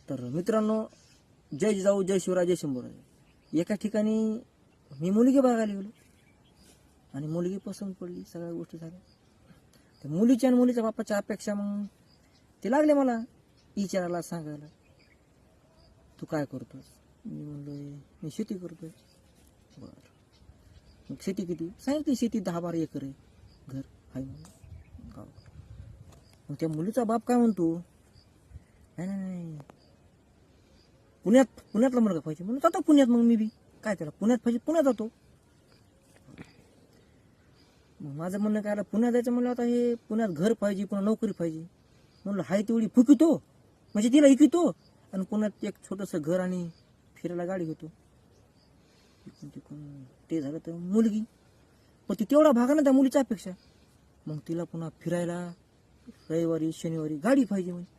तर मित्रांनो, जय जिजाऊ, जय शिवराय, जय शंभूराज. एका ठिकाणी मी मुलगी बघायला गेलो आणि मुलगी पसंत पडली, सगळ्या गोष्टी झाल्या. त्या मुलीच्या आणि मुलीच्या बापाच्या अपेक्षा मग ते लागले मला विचारायला, सांगायला, तू काय करतोस? मी म्हणलो मी शेती करतोय. बरं, मग शेती किती? सांगितली शेती 10-12 एकर आहे, घर आहे म्हणून गाव. मग त्या मुलीचा बाप काय म्हणतो, नाही नाही नाही, पुण्यातला मुलगा पाहिजे. म्हणून जातो पुण्यात. मग मी बी काय त्याला पुण्यात पाहिजे, पुण्यात जातो. मग माझं म्हणणं काय आलं, पुण्यात जायचं म्हणलं, आता हे पुण्यात घर पाहिजे, पुन्हा नोकरी पाहिजे. म्हणलं हाय तेवढी फुकितो, म्हणजे तिला इकितो, आणि पुण्यात एक छोटंसं घर आणि फिरायला गाडी घेतो. ते झालं तर मुलगी, पण ती तेवढा भागा ना त्या मुलीच्या अपेक्षा. मग तिला पुन्हा फिरायला रविवारी शनिवारी गाडी पाहिजे. म्हणजे